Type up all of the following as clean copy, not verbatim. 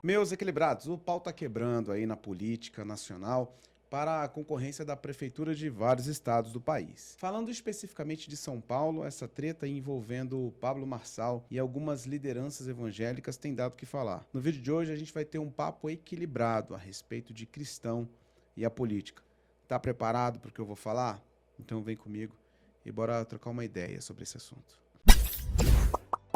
Meus equilibrados, o pau tá quebrando aí na política nacional para a concorrência da prefeitura de vários estados do país. Falando especificamente de São Paulo, essa treta envolvendo o Pablo Marçal e algumas lideranças evangélicas tem dado o que falar. No vídeo de hoje a gente vai ter um papo equilibrado a respeito de cristão e a política. Tá preparado para o que eu vou falar? Então vem comigo e bora trocar uma ideia sobre esse assunto.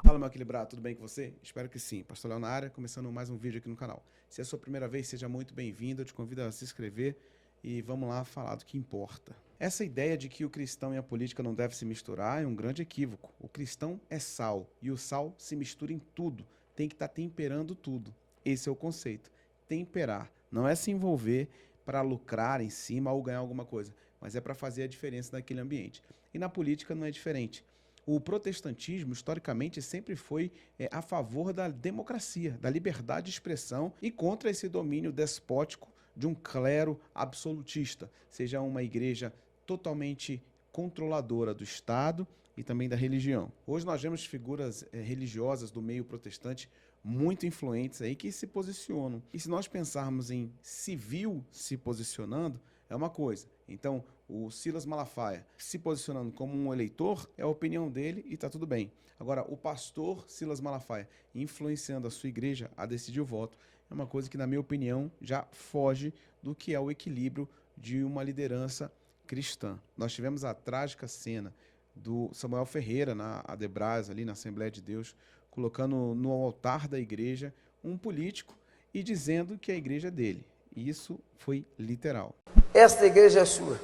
Fala, meu equilibrado, tudo bem com você? Espero que sim. Pastor Léo na área, começando mais um vídeo aqui no canal. Se é a sua primeira vez, seja muito bem-vindo. Eu te convido a se inscrever e vamos lá falar do que importa. Essa ideia de que o cristão e a política não devem se misturar é um grande equívoco. O cristão é sal e o sal se mistura em tudo. Tem que estar temperando tudo. Esse é o conceito. Temperar. Não é se envolver para lucrar em cima ou ganhar alguma coisa, mas é para fazer a diferença naquele ambiente. E na política não é diferente. O protestantismo, historicamente, sempre foi a favor da democracia, da liberdade de expressão e contra esse domínio despótico de um clero absolutista, seja uma igreja totalmente controladora do Estado e também da religião. Hoje nós vemos figuras religiosas do meio protestante muito influentes aí que se posicionam. E se nós pensarmos em civil se posicionando, é uma coisa. Então, o Silas Malafaia se posicionando como um eleitor, é a opinião dele e está tudo bem. Agora, o pastor Silas Malafaia influenciando a sua igreja a decidir o voto, é uma coisa que, na minha opinião, já foge do que é o equilíbrio de uma liderança cristã. Nós tivemos a trágica cena do Samuel Ferreira na Adebras, ali na Assembleia de Deus, colocando no altar da igreja um político e dizendo que a igreja é dele. E isso foi literal. Esta igreja é sua,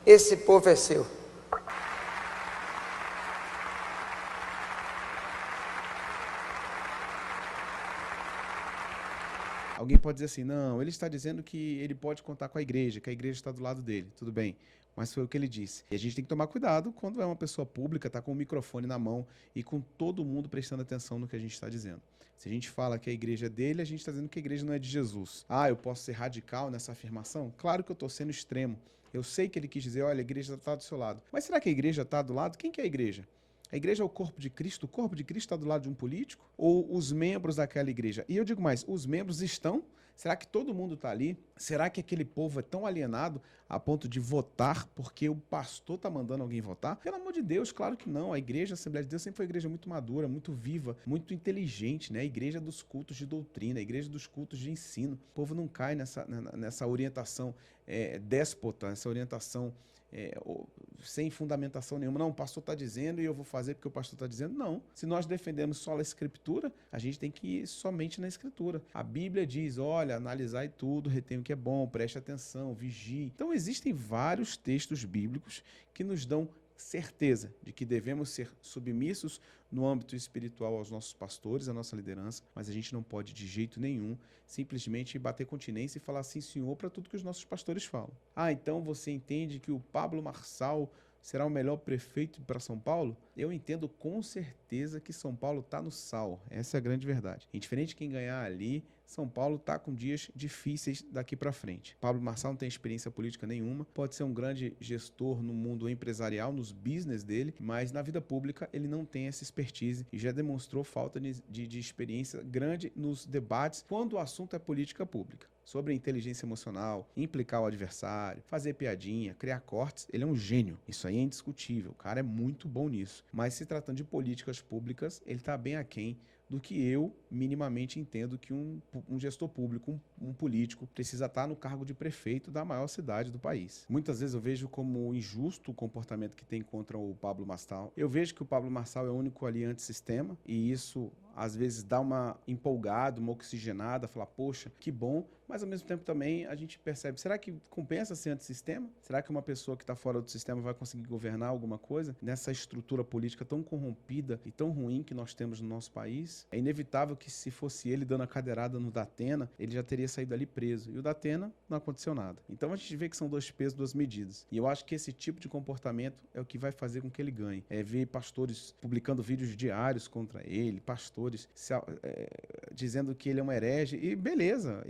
esse povo é seu. Alguém pode dizer assim, não, ele está dizendo que ele pode contar com a igreja, que a igreja está do lado dele. Tudo bem, mas foi o que ele disse. E a gente tem que tomar cuidado quando é uma pessoa pública, está com o microfone na mão e com todo mundo prestando atenção no que a gente está dizendo. Se a gente fala que a igreja é dele, a gente está dizendo que a igreja não é de Jesus. Ah, eu posso ser radical nessa afirmação? Claro que eu estou sendo extremo. Eu sei que ele quis dizer, olha, a igreja está do seu lado. Mas será que a igreja está do lado? Quem que é a igreja? A igreja é o corpo de Cristo? O corpo de Cristo está do lado de um político? Ou os membros daquela igreja? E eu digo mais, os membros estão? Será que todo mundo está ali? Será que aquele povo é tão alienado a ponto de votar porque o pastor está mandando alguém votar? Pelo amor de Deus, claro que não. A igreja, a Assembleia de Deus, sempre foi uma igreja muito madura, muito viva, muito inteligente, né? A igreja dos cultos de doutrina, a igreja dos cultos de ensino. O povo não cai nessa orientação déspota, essa orientação sem fundamentação nenhuma. Não, o pastor está dizendo e eu vou fazer porque o pastor está dizendo. Não. Se nós defendemos só a escritura, a gente tem que ir somente na escritura. A Bíblia diz, olha, analisai tudo, retém o que é bom, preste atenção, vigie. Então existem vários textos bíblicos que nos dão certeza de que devemos ser submissos no âmbito espiritual aos nossos pastores, à nossa liderança, mas a gente não pode de jeito nenhum simplesmente bater continência e falar sim, senhor, para tudo que os nossos pastores falam. Ah, então você entende que o Pablo Marçal será o melhor prefeito para São Paulo? Eu entendo com certeza que São Paulo está no sal. Essa é a grande verdade. Indiferente de quem ganhar ali, São Paulo está com dias difíceis daqui para frente. Pablo Marçal não tem experiência política nenhuma, pode ser um grande gestor no mundo empresarial, nos business dele, mas na vida pública ele não tem essa expertise e já demonstrou falta de experiência grande nos debates quando o assunto é política pública. Sobre inteligência emocional, implicar o adversário, fazer piadinha, criar cortes, ele é um gênio. Isso aí é indiscutível, o cara é muito bom nisso. Mas se tratando de políticas públicas, ele está bem aquém do que eu minimamente entendo que um gestor público, um político, precisa estar no cargo de prefeito da maior cidade do país. Muitas vezes eu vejo como injusto o comportamento que tem contra o Pablo Marçal. Eu vejo que o Pablo Marçal é o único ali antissistema e isso às vezes dá uma empolgada, uma oxigenada, falar, poxa, que bom, mas ao mesmo tempo também a gente percebe, será que compensa ser antissistema? Será que uma pessoa que está fora do sistema vai conseguir governar alguma coisa nessa estrutura política tão corrompida e tão ruim que nós temos no nosso país? É inevitável que se fosse ele dando a cadeirada no Datena, ele já teria saído ali preso. E o Datena não aconteceu nada. Então a gente vê que são dois pesos, duas medidas. E eu acho que esse tipo de comportamento é o que vai fazer com que ele ganhe. É ver pastores publicando vídeos diários contra ele, pastores dizendo que ele é um herege. E beleza,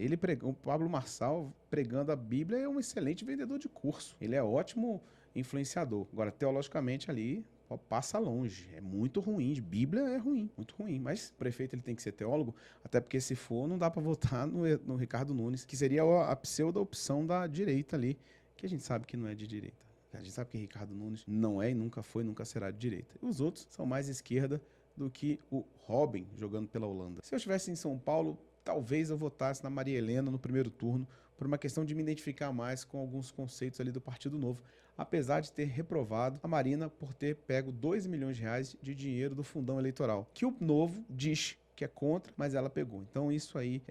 o Pablo Marçal pregando a Bíblia é um excelente vendedor de curso. Ele é ótimo influenciador. Agora, teologicamente ali, passa longe, é muito ruim, Bíblia é ruim, muito ruim, mas o prefeito ele tem que ser teólogo, até porque se for, não dá para votar no Ricardo Nunes, que seria a pseudo-opção da direita ali, que a gente sabe que não é de direita. A gente sabe que Ricardo Nunes não é e nunca foi, nunca será de direita. E os outros são mais esquerda do que o Robin jogando pela Holanda. Se eu estivesse em São Paulo, talvez eu votasse na Maria Helena no primeiro turno, por uma questão de me identificar mais com alguns conceitos ali do Partido Novo, apesar de ter reprovado a Marina por ter pego 2 milhões de reais de dinheiro do fundão eleitoral, que o Novo diz que é contra, mas ela pegou. Então isso aí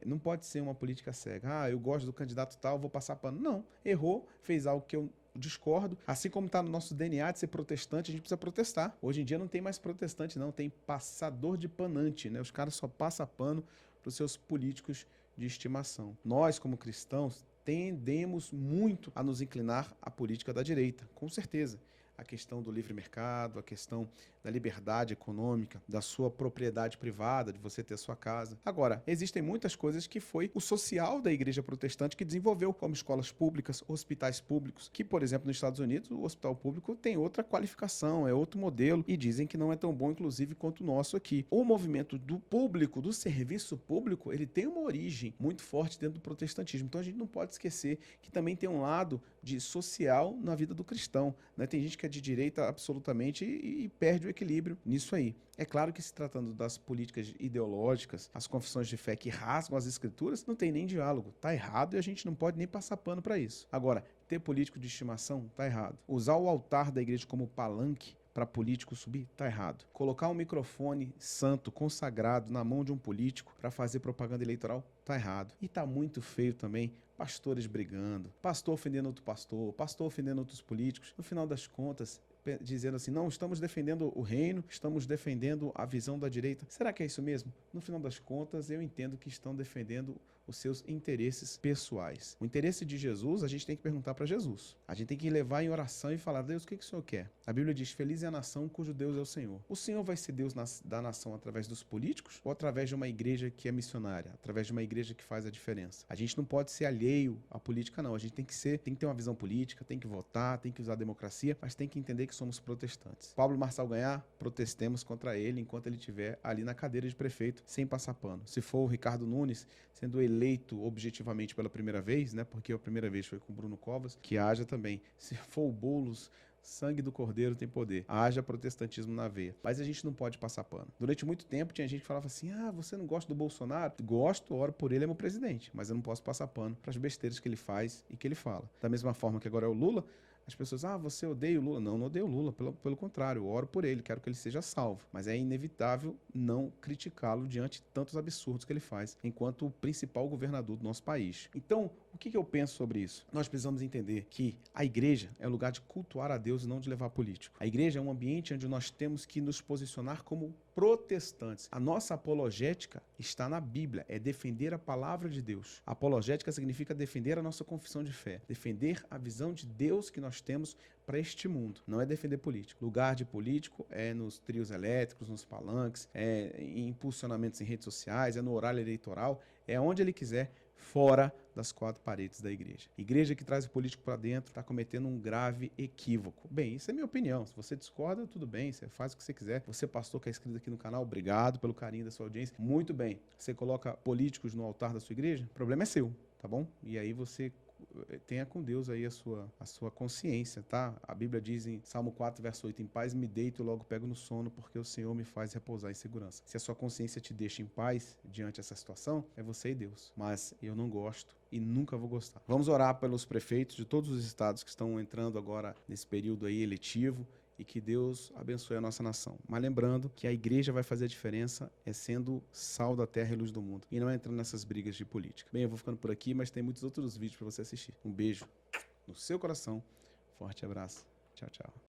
não pode ser uma política cega. Ah, eu gosto do candidato tal, vou passar pano. Não, errou, fez algo que eu discordo. Assim como está no nosso DNA de ser protestante, a gente precisa protestar. Hoje em dia não tem mais protestante, não. Tem passador de panante, né? Os caras só passam pano para os seus políticos de estimação. Nós, como cristãos, tendemos muito a nos inclinar à política da direita, com certeza. A questão do livre mercado, a questão da liberdade econômica, da sua propriedade privada, de você ter sua casa. Agora, existem muitas coisas que foi o social da igreja protestante que desenvolveu, como escolas públicas, hospitais públicos, que, por exemplo, nos Estados Unidos, o hospital público tem outra qualificação, é outro modelo, e dizem que não é tão bom, inclusive, quanto o nosso aqui. O movimento do público, do serviço público, ele tem uma origem muito forte dentro do protestantismo. Então, a gente não pode esquecer que também tem um lado de social na vida do cristão, né? Tem gente que é de direita absolutamente e perde o equilíbrio nisso aí. É claro que se tratando das políticas ideológicas, as confissões de fé que rasgam as escrituras, não tem nem diálogo. Tá errado e a gente não pode nem passar pano para isso. Agora, ter político de estimação, tá errado. Usar o altar da igreja como palanque para político subir, tá errado. Colocar um microfone santo, consagrado na mão de um político para fazer propaganda eleitoral, tá errado. E tá muito feio também pastores brigando, pastor ofendendo outro pastor, pastor ofendendo outros políticos. No final das contas, dizendo assim, não, estamos defendendo o reino, estamos defendendo a visão da direita. Será que é isso mesmo? No final das contas, eu entendo que estão defendendo os seus interesses pessoais. O interesse de Jesus, a gente tem que perguntar para Jesus. A gente tem que levar em oração e falar, Deus, o que o Senhor quer? A Bíblia diz, feliz é a nação cujo Deus é o Senhor. O Senhor vai ser Deus da nação através dos políticos ou através de uma igreja que é missionária, através de uma igreja que faz a diferença? A gente não pode ser alheio à política, não. A gente tem que ter uma visão política, tem que votar, tem que usar a democracia, mas tem que entender que somos protestantes. Pablo Marçal ganhar, protestemos contra ele enquanto ele estiver ali na cadeira de prefeito, sem passar pano. Se for o Ricardo Nunes sendo eleito objetivamente pela primeira vez, né? Porque a primeira vez foi com o Bruno Covas, que haja também. Se for o Boulos, sangue do cordeiro tem poder. Haja protestantismo na veia. Mas a gente não pode passar pano. Durante muito tempo tinha gente que falava assim, você não gosta do Bolsonaro? Gosto, oro por ele, é meu presidente. Mas eu não posso passar pano para as besteiras que ele faz e que ele fala. Da mesma forma que agora é o Lula, as pessoas, você odeia o Lula. Não, não odeio o Lula, pelo contrário, eu oro por ele, quero que ele seja salvo. Mas é inevitável não criticá-lo diante de tantos absurdos que ele faz, enquanto o principal governador do nosso país. Então, o que eu penso sobre isso? Nós precisamos entender que a igreja é o lugar de cultuar a Deus e não de levar político. A igreja é um ambiente onde nós temos que nos posicionar como protestantes. A nossa apologética está na Bíblia, é defender a palavra de Deus. Apologética significa defender a nossa confissão de fé, defender a visão de Deus que nós temos para este mundo. Não é defender político. Lugar de político é nos trios elétricos, nos palanques, é em impulsionamentos em redes sociais, é no horário eleitoral, é onde ele quiser, fora das quatro paredes da igreja. Igreja que traz o político para dentro está cometendo um grave equívoco. Bem, isso é minha opinião. Se você discorda, tudo bem, você faz o que você quiser. Você, pastor, que é inscrito aqui no canal, obrigado pelo carinho da sua audiência. Muito bem. Você coloca políticos no altar da sua igreja? O problema é seu, tá bom? E aí você tenha com Deus aí a sua consciência, tá? A Bíblia diz em Salmo 4, verso 8, em paz me deito e logo pego no sono, porque o Senhor me faz repousar em segurança. Se a sua consciência te deixa em paz diante dessa situação, é você e Deus. Mas eu não gosto e nunca vou gostar. Vamos orar pelos prefeitos de todos os estados que estão entrando agora nesse período aí eletivo, e que Deus abençoe a nossa nação. Mas lembrando que a igreja vai fazer a diferença sendo sal da terra e luz do mundo. E não é entrando nessas brigas de política. Bem, eu vou ficando por aqui, mas tem muitos outros vídeos para você assistir. Um beijo no seu coração. Forte abraço. Tchau, tchau.